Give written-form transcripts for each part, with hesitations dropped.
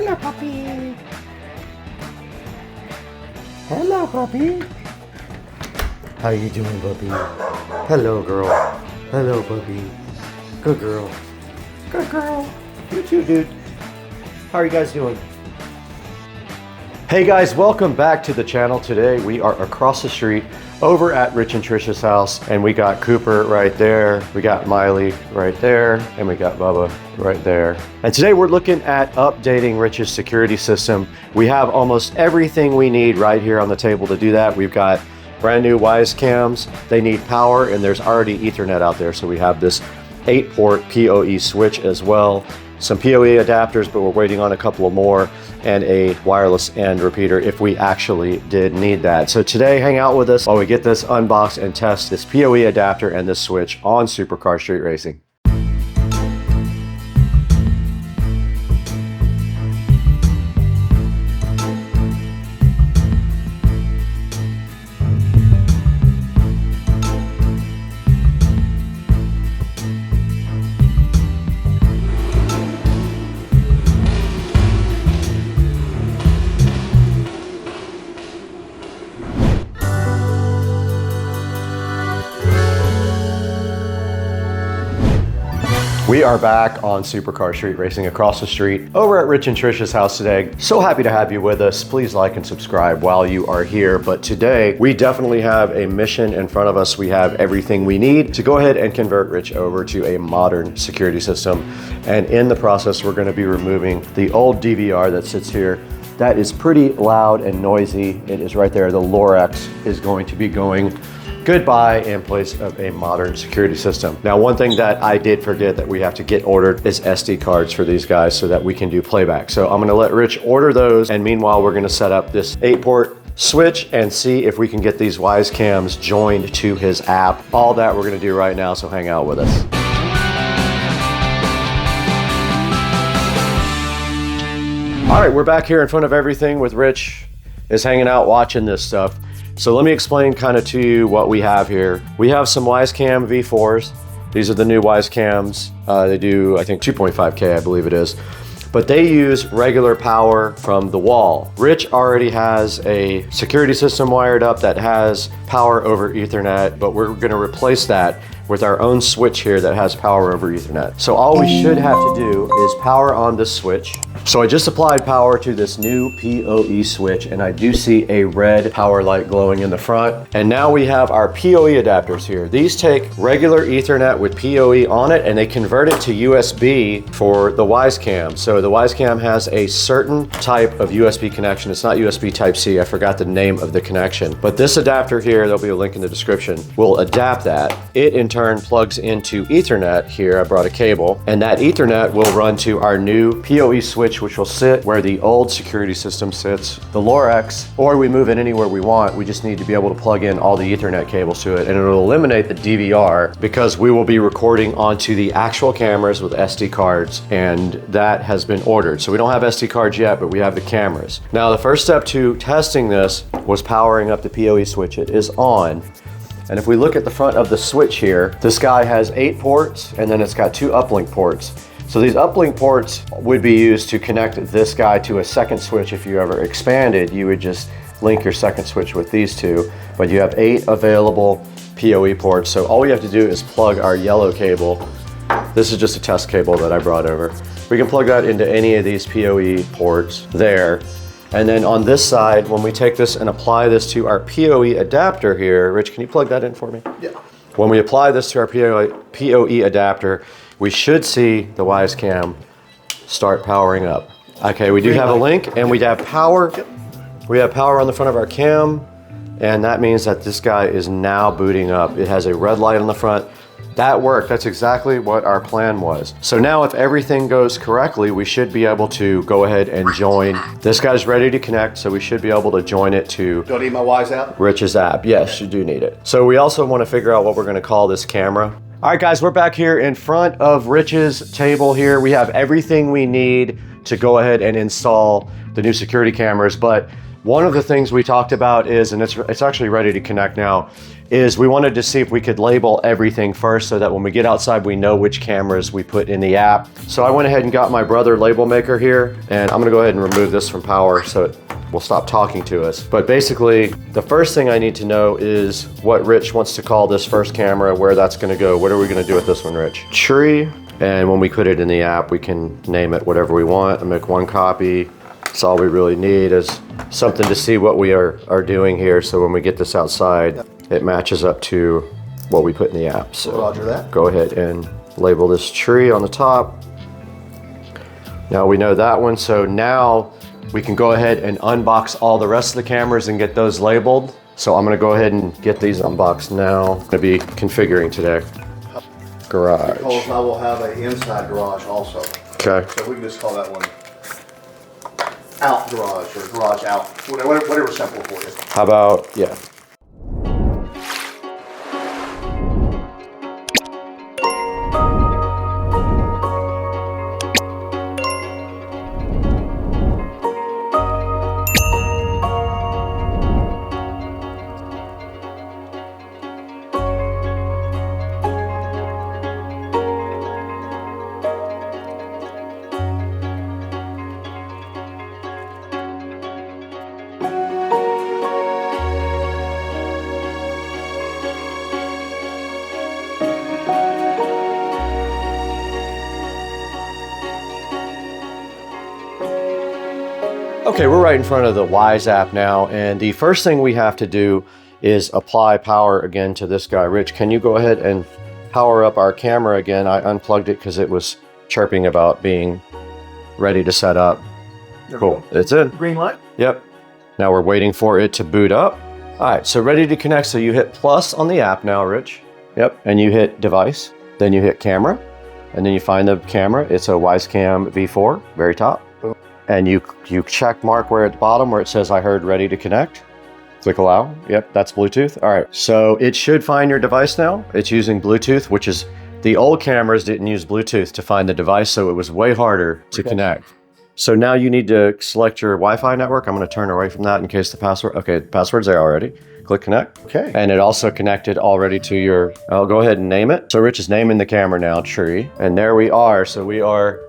Hello, puppy. Hello, puppy. How you doing, puppy? Hello, girl. Hello, puppy. Good girl. Good girl. You too, dude. How are you guys doing? Hey guys, welcome back to the channel. Today we are across the street over at Rich and Trisha's house, and we got Cooper right there, we got Miley right there, and we got Bubba right there. And today we're looking at updating Rich's security system. We have almost everything we need right here on the table to do that. We've got brand new WYZE cams. They need power, and there's already Ethernet out there. So we have this 8-port PoE switch as well. Some PoE adapters, but we're waiting on a couple of more, and a wireless end repeater if we actually did need that. So today, hang out with us while we get this unboxed and test this PoE adapter and this switch on Supercar Street Racing. We are back on Supercar Street Racing across the street over at Rich and Trisha's house today. So happy to have you with us. Please like and subscribe while you are here. But today we definitely have a mission in front of us. We have everything we need to go ahead and convert Rich over to a modern security system. And in the process, we're going to be removing the old DVR that sits here. That is pretty loud and noisy. It is right there. The Lorex is going to be going goodbye in place of a modern security system. Now, one thing that I did forget that we have to get ordered is SD cards for these guys so that we can do playback. So I'm gonna let Rich order those, and meanwhile, we're gonna set up this 8-port switch and see if we can get these WYZE cams joined to his app. All that we're gonna do right now, so hang out with us. All right, we're back here in front of everything with Rich is hanging out watching this stuff. So let me explain kind of to you what we have here. We have some WYZE Cam V4s. These are the new WYZE Cams. They do, I think, 2.5K, I believe it is. But they use regular power from the wall. Rich already has a security system wired up that has power over Ethernet, but we're gonna replace that with our own switch here that has power over Ethernet. So all we should have to do is power on this switch. So I just applied power to this new PoE switch, and I do see a red power light glowing in the front. And now we have our PoE adapters here. These take regular Ethernet with PoE on it, and they convert it to USB for the WYZE Cam. So the WYZE Cam has a certain type of USB connection. It's not USB Type-C, I forgot the name of the connection. But this adapter here, there'll be a link in the description, will adapt that. It in turn plugs into Ethernet here. I brought a cable, and that Ethernet will run to our new PoE switch, which will sit where the old security system sits, the Lorex, or we move it anywhere we want. We just need to be able to plug in all the Ethernet cables to it, and it'll eliminate the DVR because we will be recording onto the actual cameras with SD cards, and that has been ordered. So we don't have SD cards yet, but we have the cameras. Now, the first step to testing this was powering up the PoE switch. It is on. And if we look at the front of the switch here, this guy has 8 ports, and then it's got 2 uplink ports. So these uplink ports would be used to connect this guy to a second switch. If you ever expanded, you would just link your second switch with these 2, but you have 8 available PoE ports. So all we have to do is plug our yellow cable. This is just a test cable that I brought over. We can plug that into any of these PoE ports there. And then on this side, when we take this and apply this to our PoE adapter here, Rich, can you plug that in for me? Yeah. When we apply this to our PoE adapter, we should see the WYZE Cam start powering up. Okay, we do have a link, and we have power. We have power on the front of our cam, and that means that this guy is now booting up. It has a red light on the front. That worked. That's exactly what our plan was. So now if everything goes correctly, we should be able to go ahead and join. This guy's ready to connect, so we should be able to join it to Do I need my WYZE app? Rich's app. Yes, you do need it. So we also want to figure out what we're going to call this camera. All right, guys, we're back here in front of Rich's table here. We have everything we need to go ahead and install the new security cameras, but One of the things we talked about is, and it's actually ready to connect now, is we wanted to see if we could label everything first so that when we get outside, we know which cameras we put in the app. So I went ahead and got my brother label maker here, and I'm gonna go ahead and remove this from power so it will stop talking to us. But basically, the first thing I need to know is what Rich wants to call this first camera, where that's gonna go. What are we gonna do with this one, Rich? Tree, and when we put it in the app, we can name it whatever we want and make one copy. That's all we really need is something to see what we are doing here. So when we get this outside, it matches up to what we put in the app. So Roger that. Go ahead and label this tree on the top. Now we know that one. So now we can go ahead and unbox all the rest of the cameras and get those labeled. So I'm gonna go ahead and get these unboxed now. I'm gonna be configuring today. Garage. Because I will have an inside garage also. Okay. So we can just call that one out garage or garage out, whatever's simple for you. How about, yeah. Okay, we're right in front of the WYZE app now, and the first thing we have to do is apply power again to this guy. Rich, can you go ahead and power up our camera again? I unplugged it because it was chirping about being ready to set up. Cool, it's in. Green light? Yep. Now we're waiting for it to boot up. All right, so ready to connect. So you hit plus on the app now, Rich. Yep, and you hit device, then you hit camera, and then you find the camera. It's a WYZE Cam V4, very top. And you check mark where at the bottom where it says I heard ready to connect. Click allow. Yep, that's Bluetooth. All right, so it should find your device now. It's using Bluetooth, which is, the old cameras didn't use Bluetooth to find the device, so it was way harder to connect. So now you need to select your Wi-Fi network. I'm gonna turn away from that in case the password, okay, the password's there already. Click connect. Okay. And it also connected already to your, I'll go ahead and name it. So Rich is naming the camera now, Tree. And there we are, so we are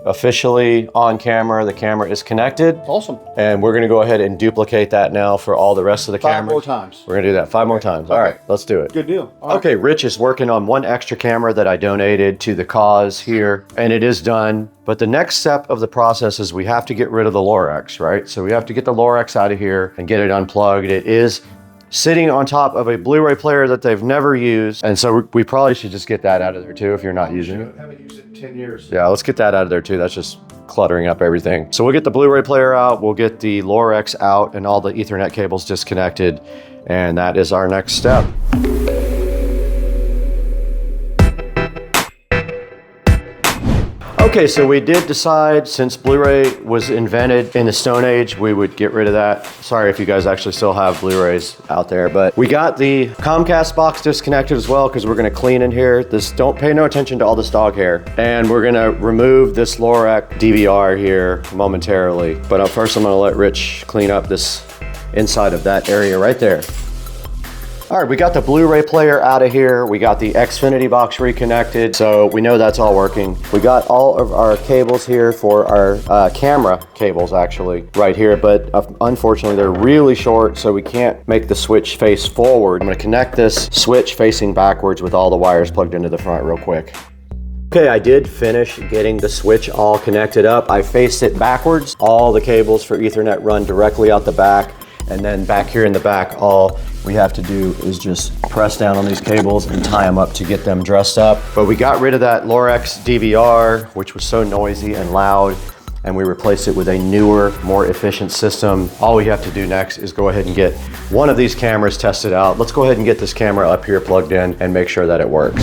officially on camera. The camera is connected. Awesome. And we're gonna go ahead and duplicate that now for all the rest of the cameras. 5 more times. We're gonna do that 5 more times. All right, let's do it. Good deal. Okay, Rich is working on one extra camera that I donated to the cause here, and it is done. But the next step of the process is we have to get rid of the Lorex, right? So we have to get the Lorex out of here and get it unplugged. It is sitting on top of a Blu-ray player that they've never used. And so we probably should just get that out of there too if you're not using it. I haven't used it in 10 years. Yeah, let's get that out of there too. That's just cluttering up everything. So we'll get the Blu-ray player out, we'll get the Lorex out and all the Ethernet cables disconnected. And that is our next step. Okay, so we did decide, since Blu-ray was invented in the Stone Age, we would get rid of that. Sorry if you guys actually still have Blu-rays out there, but we got the Comcast box disconnected as well because we're gonna clean in here. Don't pay no attention to all this dog hair. And we're gonna remove this Lorex DVR here momentarily. But first I'm gonna let Rich clean up this inside of that area right there. All right, we got the Blu-ray player out of here. We got the Xfinity box reconnected, so we know that's all working. We got all of our cables here for our camera cables actually right here, but unfortunately they're really short, so we can't make the switch face forward. I'm gonna connect this switch facing backwards with all the wires plugged into the front real quick. Okay, I did finish getting the switch all connected up. I faced it backwards. All the cables for Ethernet run directly out the back. And then back here in the back, all we have to do is just press down on these cables and tie them up to get them dressed up. But we got rid of that Lorex DVR, which was so noisy and loud, and we replaced it with a newer, more efficient system. All we have to do next is go ahead and get one of these cameras tested out. Let's go ahead and get this camera up here plugged in and make sure that it works.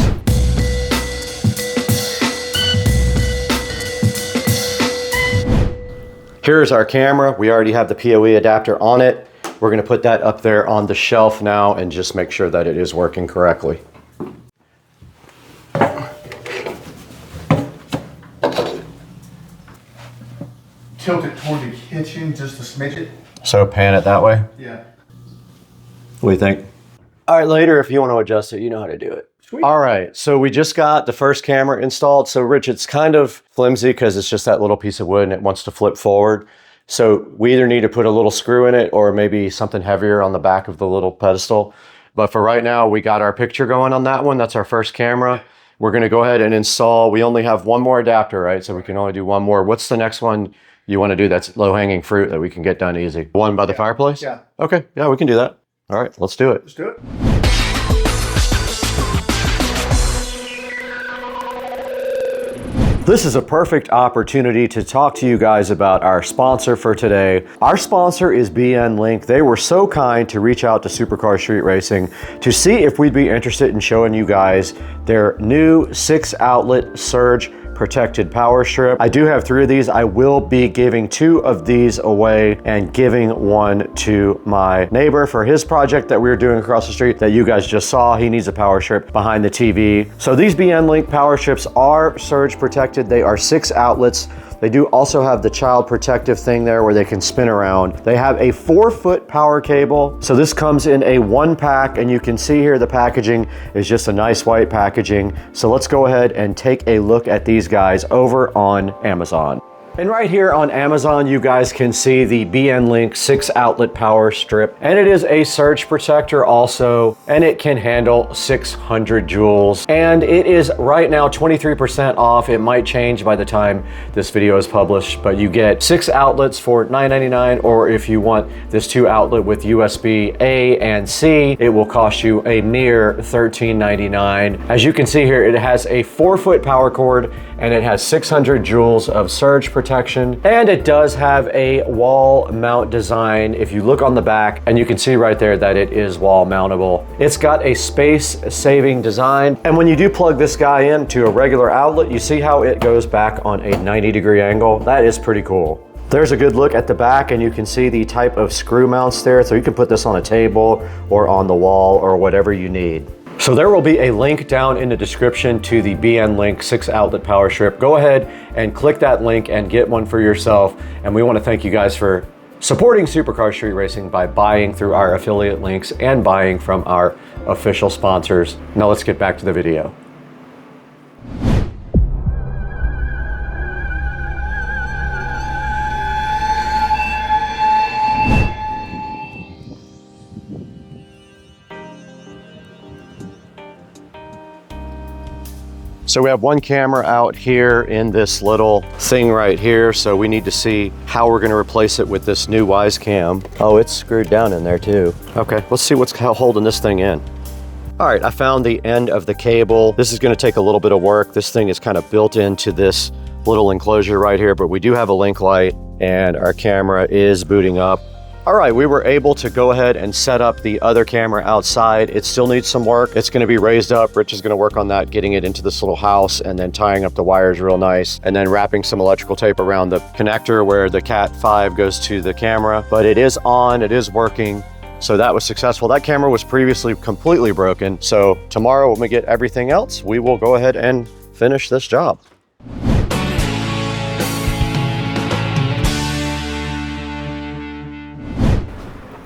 Here's our camera. We already have the PoE adapter on it. We're gonna put that up there on the shelf now and just make sure that it is working correctly. Tilt it toward the kitchen just a smidget. So pan it that way? Yeah. What do you think? All right, later, if you want to adjust it, you know how to do it. Sweet. All right, so we just got the first camera installed. So Rich, it's kind of flimsy because it's just that little piece of wood and it wants to flip forward. So we either need to put a little screw in it or maybe something heavier on the back of the little pedestal. But for right now, we got our picture going on that one. That's our first camera. We're gonna go ahead and install, we only have one more adapter, right? So we can only do one more. What's the next one you wanna do that's low-hanging fruit that we can get done easy? One by the fireplace? Yeah. Okay, yeah, we can do that. All right, let's do it. Let's do it. This is a perfect opportunity to talk to you guys about our sponsor for today. Our sponsor is BN Link. They were so kind to reach out to Supercar Street Racing to see if we'd be interested in showing you guys their new 6-outlet surge protected power strip. I do have 3 of these. I will be giving 2 of these away and giving one to my neighbor for his project that we were doing across the street that you guys just saw. He needs a power strip behind the TV. So these BN Link power strips are surge protected. They are 6 outlets. They do also have the child protective thing there where they can spin around. They have a 4-foot power cable. So this comes in a 1-pack, and you can see here the packaging is just a nice white packaging. So let's go ahead and take a look at these guys over on Amazon. And right here on Amazon, you guys can see the BN Link 6-outlet power strip. And it is a surge protector also, and it can handle 600 joules. And it is right now 23% off. It might change by the time this video is published, but you get 6 outlets for $9.99, or if you want this 2-outlet with USB A and C, it will cost you a mere $13.99. As you can see here, it has a 4-foot power cord, and it has 600 joules of surge protection, and it does have a wall mount design. If you look on the back, and you can see right there that it is wall mountable. It's got a space saving design, and when you do plug this guy into a regular outlet, you see how it goes back on a 90-degree angle. That is pretty cool. There's a good look at the back, and you can see the type of screw mounts there, so you can put this on a table or on the wall or whatever you need. So there will be a link down in the description to the BN Link 6-outlet power strip. Go ahead and click that link and get one for yourself. And we want to thank you guys for supporting Supercar Street Racing by buying through our affiliate links and buying from our official sponsors. Now let's get back to the video. So we have one camera out here in this little thing right here. So we need to see how we're gonna replace it with this new WYZE cam. Oh, it's screwed down in there too. Okay, let's see what's holding this thing in. All right, I found the end of the cable. This is gonna take a little bit of work. This thing is kind of built into this little enclosure right here, but we do have a link light and our camera is booting up. All right, we were able to go ahead and set up the other camera outside. It still needs some work. It's gonna be raised up. Rich is gonna work on that, getting it into this little house and then tying up the wires real nice and then wrapping some electrical tape around the connector where the Cat 5 goes to the camera. But it is on, it is working. So that was successful. That camera was previously completely broken. So tomorrow when we get everything else, we will go ahead and finish this job.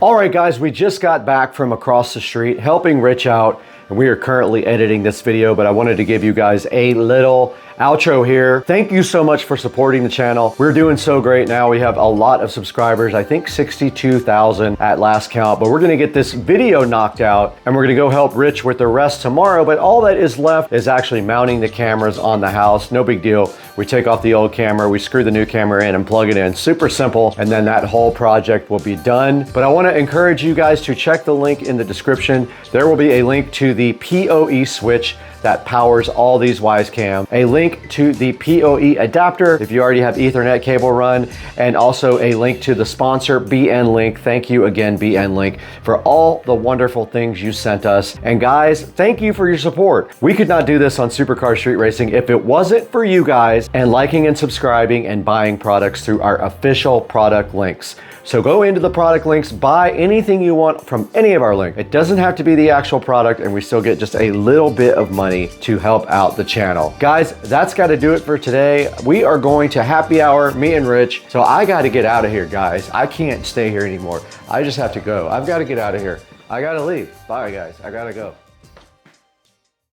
All right, guys, we just got back from across the street helping Rich out, and we are currently editing this video, but I wanted to give you guys a little outro here. Thank you so much for supporting the channel. We're doing so great now. We have a lot of subscribers, I think 62,000 at last count, but we're gonna get this video knocked out and we're gonna go help Rich with the rest tomorrow, but all that is left is actually mounting the cameras on the house. No big deal. We take off the old camera, we screw the new camera in and plug it in. Super simple, and then that whole project will be done. But I wanna encourage you guys to check the link in the description. There will be a link to the PoE switch that powers all these WYZE Cam, a link to the PoE adapter if you already have Ethernet cable run, and also a link to the sponsor, BN Link. Thank you again, BN Link, for all the wonderful things you sent us. And guys, thank you for your support. We could not do this on Supercar Street Racing if it wasn't for you guys and liking and subscribing and buying products through our official product links. So go into the product links, buy anything you want from any of our links. It doesn't have to be the actual product, and we still get just a little bit of money money to help out the channel. Guys, that's got to do it for today. We are going to happy hour, me and Rich. So I got to get out of here, guys. I can't stay here anymore. I just have to go. I've got to get out of here. I got to leave. Bye, guys. I got to go.